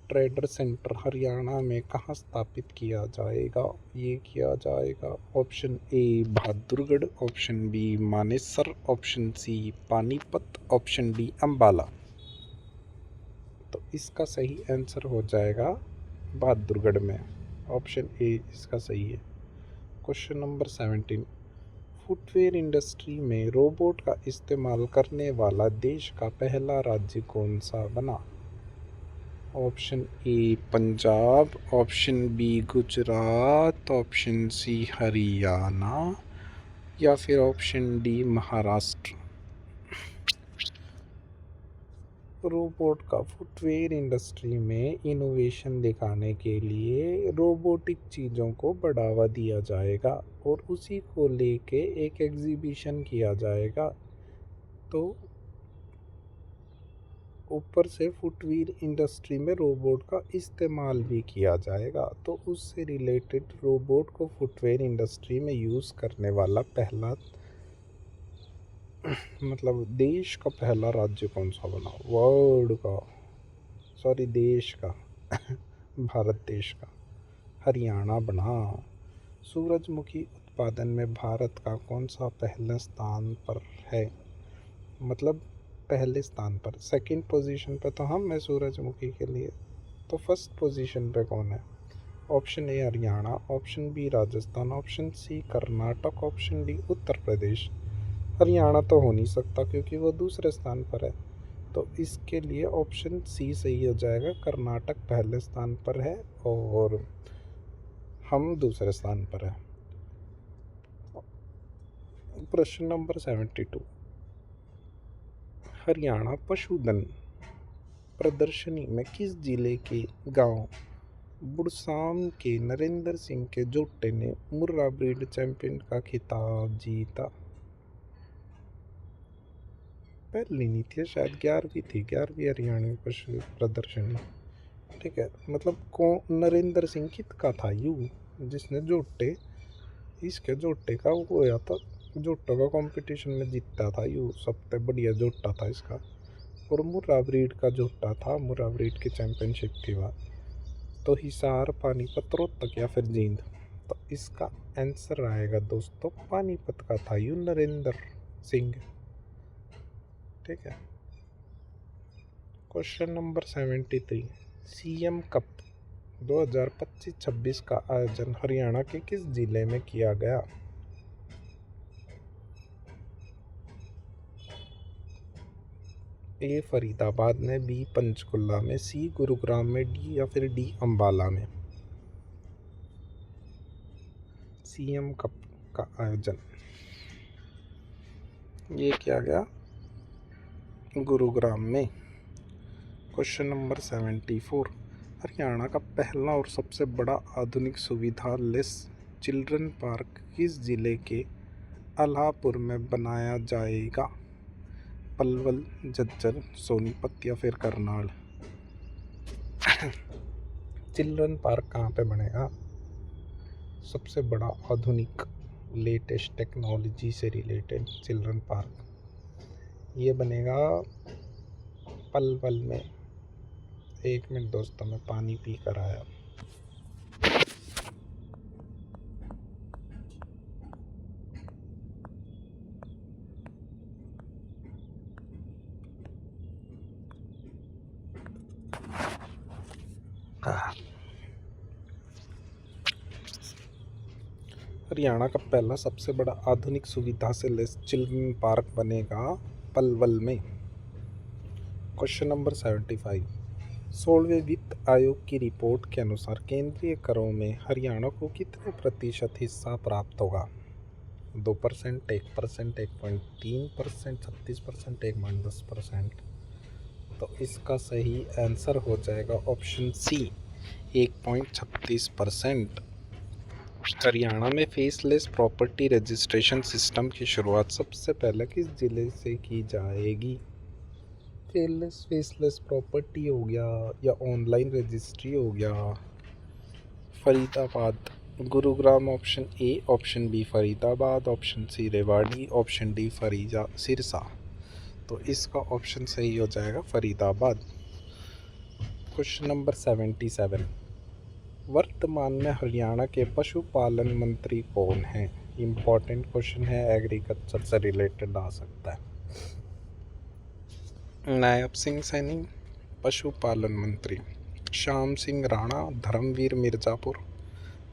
ट्रेडर सेंटर हरियाणा में कहाँ स्थापित किया जाएगा? ये किया जाएगा option A Bahadurgarh, option B Manesar, option C Panipat, option D Ambala. तो इसका सही आंसर हो जाएगा बहादुरगढ़ में, ऑप्शन ए इसका सही है। Question number 17। फुटवेयर इंडस्ट्री में रोबोट का इस्तेमाल करने वाला देश का पहला राज्य कौन सा बना? Option A Punjab, option B Gujarat, option C Haryana या फिर ऑप्शन डी महाराष्ट्र? रोबोट का फुटवेयर इंडस्ट्री में इनोवेशन दिखाने के लिए रोबोटिक चीज़ों को बढ़ावा दिया जाएगा और उसी को लेके एक एग्जीबिशन किया जाएगा। तो ऊपर से फुटवेयर इंडस्ट्री में रोबोट का इस्तेमाल भी किया जाएगा, तो उससे रिलेटेड रोबोट को फुटवेयर इंडस्ट्री में यूज़ करने वाला पहला मतलब देश का पहला राज्य कौन सा बना? देश का भारत देश का हरियाणा बना। सूरजमुखी उत्पादन में भारत का कौन सा पहले स्थान पर है? मतलब पहले स्थान पर, सेकंड पोजीशन पे तो हम है सूरजमुखी के लिए, तो फर्स्ट पोजीशन पे कौन है? Option A Haryana, option B Rajasthan, option C Karnataka, option D Uttar Pradesh. Haryana तो हो नहीं सकता क्योंकि वो दूसरे स्थान पर है, तो इसके लिए ऑप्शन सी सही हो जाएगा, कर्नाटक पहले स्थान पर है और हम दूसरे स्थान पर है। प्रश्न नंबर 72, हरियाणा पशुधन प्रदर्शनी में किस जिले के गांव बुड़साम के नरेंद्र सिंह के जोटे ने मुर्रा ब्रीड चैंपियन का खिताब जीता? पहली नहीं थी शायद, 11वीं थी, 11वीं हरियाणवी पशु प्रदर्शनी। ठीक है, मतलब कौन नरेंद्र सिंह कित का था यू, जिसने जोटे इसके जोटे का वो होया था, जोटों का कंपटीशन में जीतता था यू, सबसे बढ़िया जोटा था इसका। और मुर्रा ब्रीड का जोटा था, मुर्रा ब्रीड की चैंपियनशिप थी वह। तो हिसार, पानीपत, रोहतक या फिर जींद? तो इसका आंसर आएगा दोस्तों पानीपत का था यू नरेंद्र सिंह। ठीक है। क्वेश्चन नंबर 73, सीएम कप 2025-26 का आयोजन हरियाणा के किस जिले में किया गया? ए फरीदाबाद में, बी पंचकुला में, सी गुरुग्राम में, डी या फिर डी अंबाला में? सीएम कप का आयोजन ये किया गया गुरुग्राम में। क्वेश्चन नंबर 74, हरियाणा का पहला और सबसे बड़ा आधुनिक सुविधा लेस चिल्ड्रन पार्क किस जिले के अल्हापुर में बनाया जाएगा? पलवल, झज्जर, सोनीपत या फिर करनाल? चिल्ड्रन पार्क कहाँ पे बनेगा? सबसे बड़ा आधुनिक लेटेस्ट टेक्नोलॉजी से रिलेटेड चिल्ड्रन पार्क ये बनेगा पलवल में। एक मिनट दोस्तों, मैं पानी पी कर आया। हरियाणा का पहला सबसे बड़ा आधुनिक सुविधा से लैस चिल्ड्रन पार्क बनेगा पलवल में। क्वेश्चन नंबर 75, 16वें वित्त आयोग की रिपोर्ट के अनुसार केंद्रीय करों में हरियाणा को कितने प्रतिशत हिस्सा प्राप्त होगा? 2%, 1%, 1.3%, 36%, 1.10%? तो इसका सही आंसर हो जाएगा ऑप्शन सी, 1.36%। हरियाणा में फेसलेस प्रॉपर्टी रजिस्ट्रेशन सिस्टम की शुरुआत सबसे पहले किस जिले से की जाएगी? फेसलेस प्रॉपर्टी हो गया या ऑनलाइन रजिस्ट्री हो गया? Faridabad, Gurugram option A, option B Faridabad, option C Rewari, option D Sirsa? तो इसका ऑप्शन सही हो जाएगा फरीदाबाद। क्वेश्चन नंबर 77, वर्तमान में हरियाणा के पशुपालन मंत्री कौन हैं? इम्पोर्टेंट क्वेश्चन है, एग्रीकल्चर से रिलेटेड आ सकता है। नायब सिंह सैनी पशुपालन मंत्री, श्याम सिंह राणा, धर्मवीर मिर्जापुर,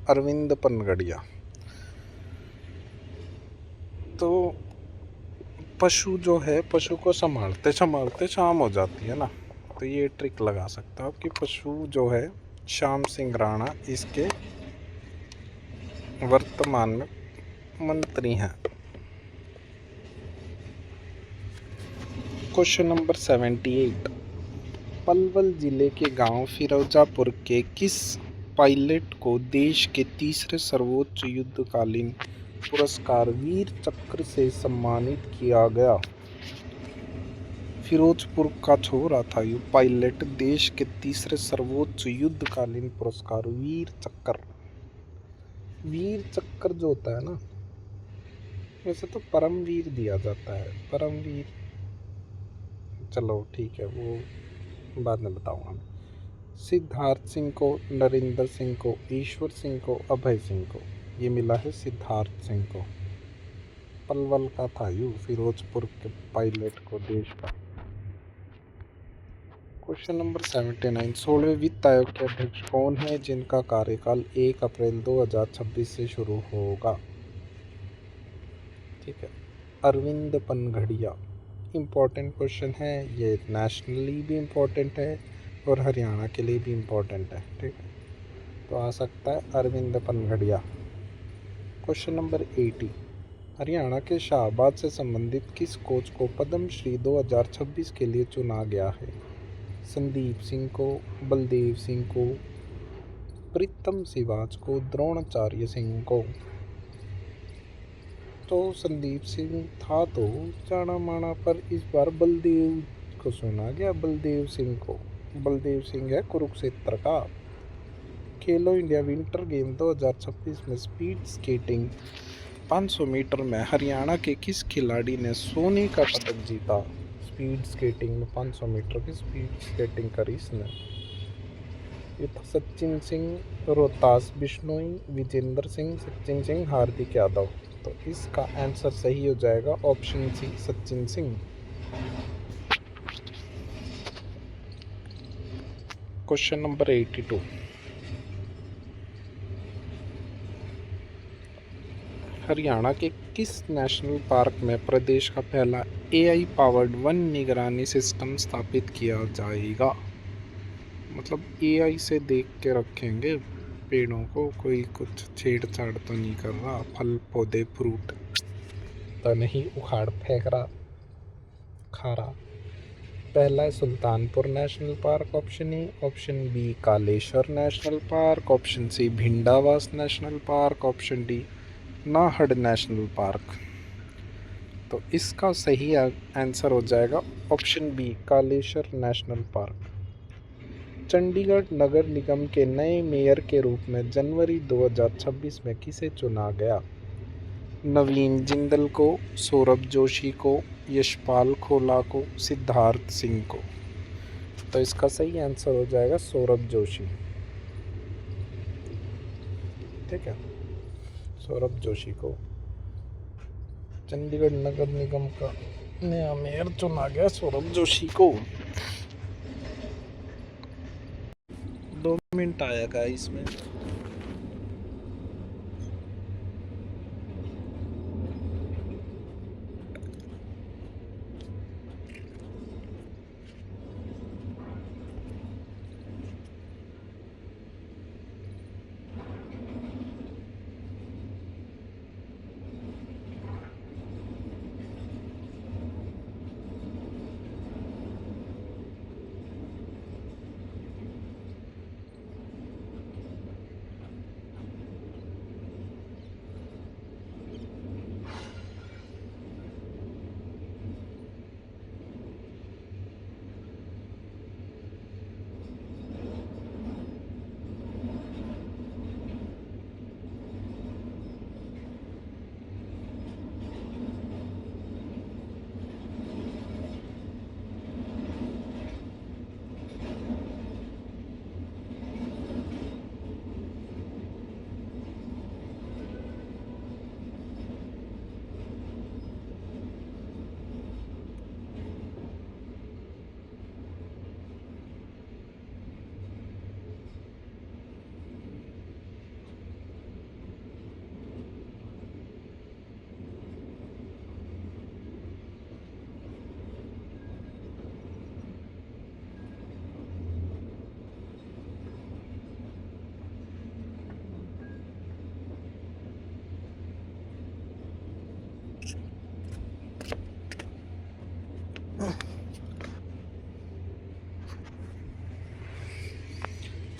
अरविंद पनगड़िया? तो पशु जो है, पशु को संभालते संभालते शाम हो जाती है ना, तो ये ट्रिक लगा सकता हूँ कि पशु जो है श्याम सिंह राणा इसके वर्तमान में मंत्री हैं। क्वेश्चन नंबर 78, पलवल जिले के गांव फिरोजापुर के किस पायलट को देश के तीसरे सर्वोच्च युद्धकालीन पुरस्कार वीर चक्र से सम्मानित किया गया? फिरोजपुर का छोरा था ये पायलट, देश के तीसरे सर्वोच्च युद्धकालीन पुरस्कार वीर चक्र। वीर चक्र जो होता है ना, वैसे तो परमवीर दिया जाता है, परमवीर, चलो ठीक है वो बाद में बताऊंगा। सिद्धार्थ सिंह को, नरेंद्र सिंह को, ईश्वर सिंह को, अभय सिंह को? ये मिला है सिद्धार्थ सिंह को। पलवल का था यू, फिरोजपुर के पायलट को देश का। क्वेश्चन नंबर 79, 16वें वित्त आयोग के अध्यक्ष कौन है जिनका कार्यकाल 1 अप्रैल 2026 से शुरू होगा? ठीक है, अरविंद पनगड़िया। इम्पोर्टेंट क्वेश्चन है ये, नेशनली भी इम्पोर्टेंट है और हरियाणा के लिए भी इम्पोर्टेंट है। ठीक है, तो आ सकता है अरविंद पनगड़िया। क्वेश्चन नंबर 80, हरियाणा के शाहबाद से संबंधित किस कोच को पद्म श्री 2026 के लिए चुना गया है? संदीप सिंह को, बलदेव सिंह को, प्रीतम सिवाच को, द्रोणाचार्य सिंह को? तो संदीप सिंह था तो जाना माना, पर इस बार बलदेव को चुना गया, बलदेव सिंह को। बलदेव सिंह है कुरुक्षेत्र का। खेलो इंडिया विंटर गेम 2026 में स्पीड स्केटिंग 500 मीटर में हरियाणा के किस खिलाड़ी ने सोने का पदक जीता? स्पीड स्केटिंग में 500 मीटर की स्पीड स्केटिंग करी इसने। ये था सचिन सिंह, रोहतास बिश्नोई, विजेंद्र सिंह, सचिन सिंह, हार्दिक यादव। तो इसका आंसर सही हो जाएगा option C, Sachin Singh. Question number 82। Haryana के किस नेशनल पार्क में प्रदेश का पहला AI पावर्ड वन निगरानी सिस्टम स्थापित किया जाएगा? मतलब AI से देख के रखेंगे पेड़ों को, कोई कुछ छेड़छाड़ तो नहीं कर रहा, फल पौधे फ्रूट तो नहीं उखाड़ फेंक रहा, खा रहा। पहला है Sultanpur national park, option A. Option B Kaleshwar national park, option C Bhindawas national park, option D Nahar national park. तो इसका सही आंसर हो जाएगा option B, Kaleshwar national park. Chandigarh नगर निगम के नए मेयर के रूप में जनवरी 2026 में किसे चुना गया? नवीन जिंदल को, सौरभ जोशी को, यशपाल खोला को, सिद्धार्थ सिंह को? तो इसका सही आंसर हो जाएगा सौरभ जोशी। ठीक है, सौरभ जोशी को चंडीगढ़ नगर निगम का नया मेयर चुना गया, सौरभ जोशी को। 2 मिनट आएगा इसमें।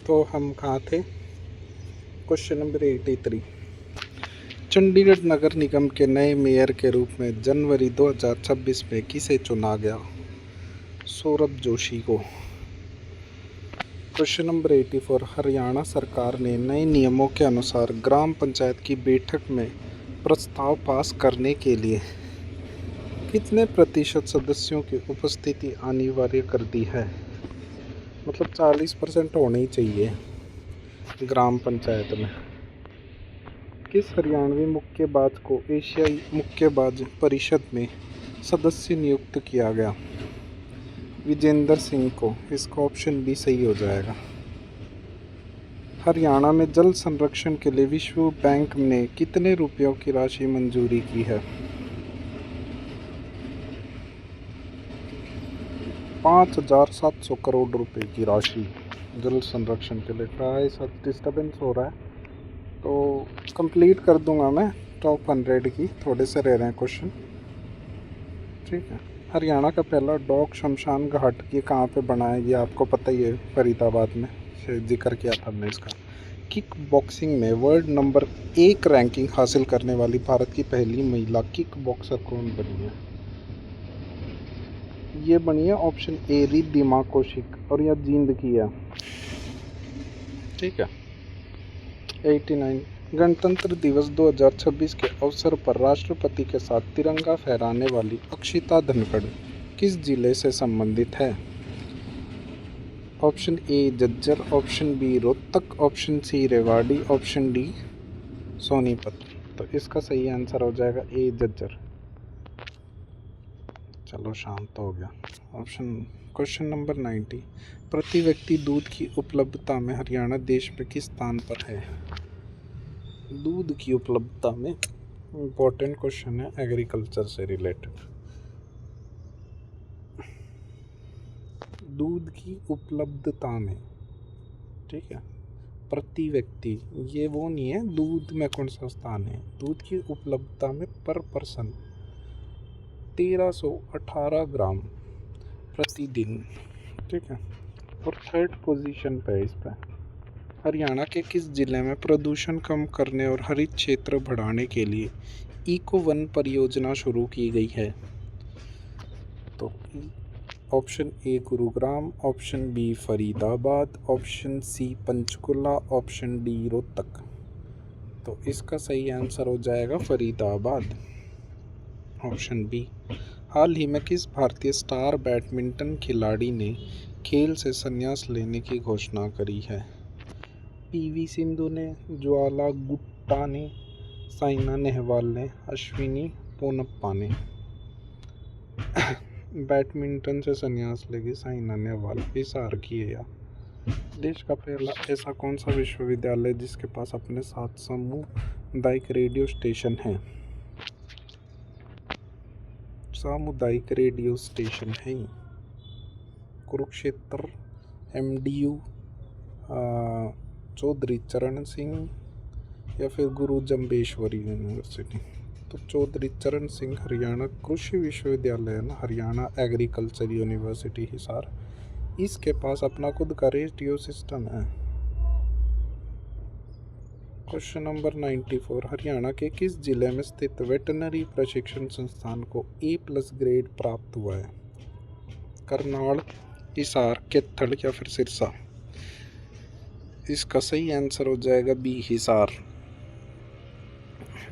तो हम कहाँ थे? Question number 83। चंडीगढ़ नगर निगम के नए मेयर के रूप में जनवरी 2026 में किसे चुना गया? सौरभ जोशी को। Question number 84। हरियाणा सरकार ने नए नियमों के अनुसार ग्राम पंचायत की बैठक में प्रस्ताव पास करने के लिए कितने प्रतिशत सदस्यों की उपस्थिति अनिवार्य कर दी है? मतलब 40% होनी चाहिए ग्राम पंचायत में। किस हरियाणवी मुक्केबाज को एशियाई मुक्केबाज परिषद में सदस्य नियुक्त किया गया? विजेंद्र सिंह को। इसका ऑप्शन बी सही हो जाएगा। हरियाणा में जल संरक्षण के लिए विश्व बैंक ने कितने रुपयों की राशि मंजूरी की है? 5,700 करोड़ रुपए की राशि जल संरक्षण के लिए। प्राय सब डिस्टर्बेंस हो रहा है तो कंप्लीट कर दूंगा मैं। टॉप 100 की थोड़े से रह रहे हैं क्वेश्चन, ठीक है। हरियाणा का पहला डॉग शमशान घाट ये कहाँ पे बना है, ये आपको पता ही है, फरीदाबाद में, से जिक्र किया था हमने इसका। किक बॉक्सिंग में वर्ल्ड नंबर 1 रैंकिंग हासिल करने वाली भारत की पहली महिला किक बॉक्सर कौन बनी है? ये बनी है ऑप्शन ए रिद्धिमा कौशिक, और यह जींद की है, ठीक है। 89 गणतंत्र दिवस 2026 के अवसर पर राष्ट्रपति के साथ तिरंगा फहराने वाली अक्षिता धनखड़ किस जिले से संबंधित है? Option A Jhajjar, option B Rohtak, option C Rewari, option D Sonipat. तो इसका सही आंसर हो जाएगा ए झज्जर। चलो शांत हो गया। क्वेश्चन नंबर 90 प्रति व्यक्ति दूध की उपलब्धता में हरियाणा देश में किस स्थान पर है? दूध की उपलब्धता में इम्पोर्टेंट क्वेश्चन है, एग्रीकल्चर से रिलेटेड। दूध की उपलब्धता में, ठीक है, प्रति व्यक्ति, ये वो नहीं है दूध में कौन सा स्थान है, दूध की उपलब्धता में पर पर्सन 1318 ग्राम प्रतिदिन, ठीक है। और थर्ड पोजीशन पे है इस पर। हरियाणा के किस जिले में प्रदूषण कम करने और हरित क्षेत्र बढ़ाने के लिए इको वन परियोजना शुरू की गई है? तो option A Gurugram, option B Faridabad, option C Panchkula, option D Rohtak. तो इसका सही आंसर हो जाएगा फरीदाबाद, ऑप्शन बी। हाल ही में किस भारतीय स्टार बैडमिंटन खिलाड़ी ने खेल से संन्यास लेने की घोषणा करी है? पीवी सिंधु ने, ज्वाला गुट्टा ने, साइना नेहवाल ने, अश्विनी पोनप्पा ने। बैडमिंटन से संन्यास लेगी साइना नेहवाल, हिसार की है। देश का पहला ऐसा कौन सा विश्वविद्यालय जिसके पास अपने 7 सामुदायिक रेडियो स्टेशन है? सामुदायिक रेडियो स्टेशन है कुरुक्षेत्र, MDU, चौधरी चरण सिंह, या फिर गुरु जम्बेश्वरी यूनिवर्सिटी। तो चौधरी चरण सिंह हरियाणा कृषि विश्वविद्यालय है ना, हरियाणा एग्रीकल्चर यूनिवर्सिटी हिसार, इसके पास अपना खुद का रेडियो सिस्टम है। क्वेश्चन नंबर 94 हरियाणा के किस जिले में स्थित वेटरनरी प्रशिक्षण संस्थान को A+ ग्रेड प्राप्त हुआ है? करनाल, हिसार, कैथल या फिर सिरसा। इसका सही आंसर हो जाएगा बी हिसार।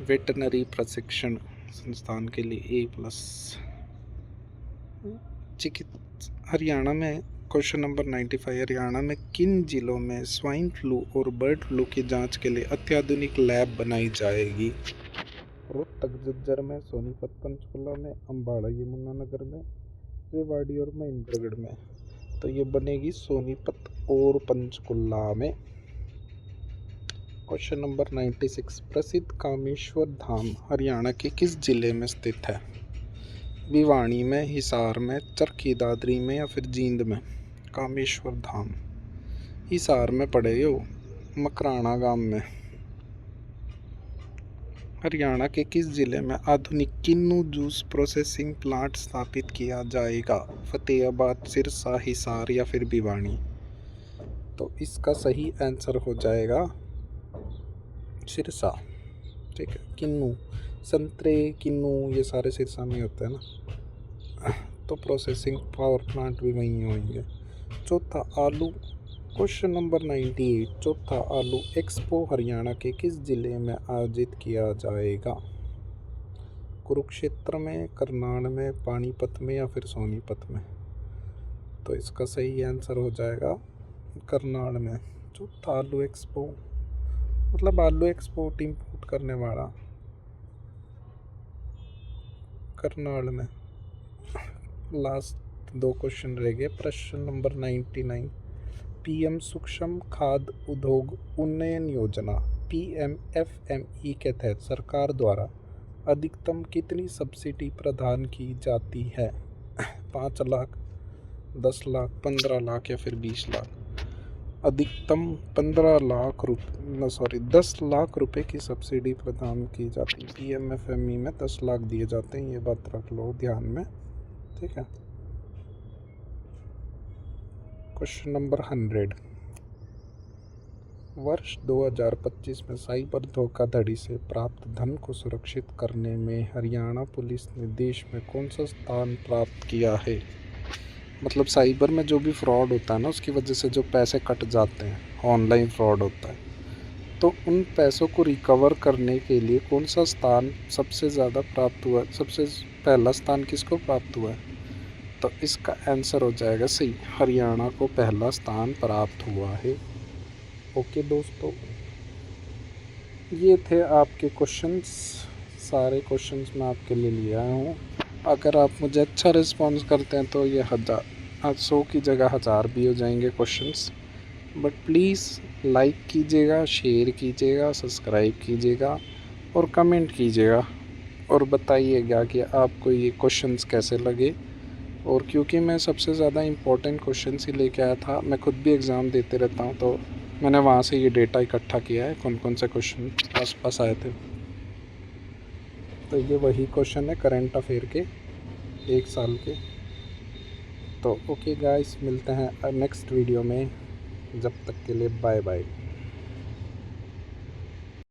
वेटरनरी प्रशिक्षण संस्थान के लिए A+। हरियाणा में क्वेश्चन नंबर 95 हरियाणा में किन जिलों में स्वाइन फ्लू और बर्ड फ्लू की जांच के लिए अत्याधुनिक लैब बनाई जाएगी? रोहतक, झज्जर में, सोनीपत, पंचकुला में, अम्बाड़ा यमुनानगर में, रेवाड़ी और महेंद्रगढ़ में। तो ये बनेगी सोनीपत और पंचकुला में। क्वेश्चन नंबर 96 प्रसिद्ध कामेश्वर धाम हरियाणा के किस जिले में स्थित है? भिवानी में, हिसार में, चरखी दादरी में या फिर जींद में। कामेश्वर धाम हिसार में पड़े हो, मकराना गांव में। हरियाणा के किस जिले में आधुनिक किन्नू जूस प्रोसेसिंग प्लांट स्थापित किया जाएगा? फतेहाबाद, सिरसा, हिसार या फिर भिवानी। तो इसका सही आंसर हो जाएगा सिरसा, ठीक है। किन्नू, संतरे, किन्नू ये सारे सिरसा में होते हैं ना, तो प्रोसेसिंग पावर प्लांट भी वहीं होंगे। चौथा आलू, क्वेश्चन नंबर 98 चौथा आलू एक्सपो हरियाणा के किस जिले में आयोजित किया जाएगा? कुरुक्षेत्र में, करनाल में, पानीपत में या फिर सोनीपत में। तो इसका सही आंसर हो जाएगा करनाल में। चौथा आलू एक्सपो मतलब आलू एक्सपोर्ट इंपोर्ट करने वाला करनाल में। लास्ट 2 क्वेश्चन रह गए। प्रश्न नंबर 99 PM सूक्ष्म खाद्य उद्योग उन्नयन योजना PMFME के तहत सरकार द्वारा अधिकतम कितनी सब्सिडी प्रदान की जाती है? 5 लाख, 10 लाख, 15 लाख या फिर 20 लाख। अधिकतम 10 लाख रुपए की सब्सिडी प्रदान की जाती है। पीएमएफएमई में 10 लाख दिए जाते हैं, ये बात रख लो ध्यान में, ठीक है। Question number 100। वर्ष 2025 में साइबर धोखाधड़ी से प्राप्त धन को सुरक्षित करने में हरियाणा पुलिस ने देश में कौन सा स्थान प्राप्त किया है। मतलब साइबर में जो भी फ्रॉड होता है ना, उसकी वजह से जो पैसे कट जाते हैं, ऑनलाइन फ्रॉड होता है, तो उन पैसों को रिकवर करने के लिए कौन सा स्थान सबसे ज़्यादा प्राप्त हुआ, सबसे पहला स्थान किसको प्राप्त हुआ है। तो इसका आंसर हो जाएगा सही, हरियाणा को पहला स्थान प्राप्त हुआ है। ओके दोस्तों, ये थे आपके क्वेश्चंस, सारे क्वेश्चंस मैं आपके लिए ले आया हूँ। अगर आप मुझे अच्छा रिस्पॉन्स करते हैं तो ये 100 की जगह 1000 भी हो जाएंगे क्वेश्चंस। बट प्लीज़ लाइक कीजिएगा, शेयर कीजिएगा, सब्सक्राइब कीजिएगा और कमेंट कीजिएगा और बताइएगा कि आपको ये क्वेश्चंस कैसे लगे। और क्योंकि मैं सबसे ज़्यादा इम्पोर्टेंट क्वेश्चंस ही लेके आया था, मैं खुद भी एग्ज़ाम देते रहता हूँ, तो मैंने वहाँ से ये डेटा इकट्ठा किया है कौन कौन से क्वेश्चन आस आए थे। तो ये वही क्वेश्चन है करंट अफेयर के 1 साल के। तो ओके गाइस, मिलते हैं नेक्स्ट वीडियो में, जब तक के लिए बाय बाय।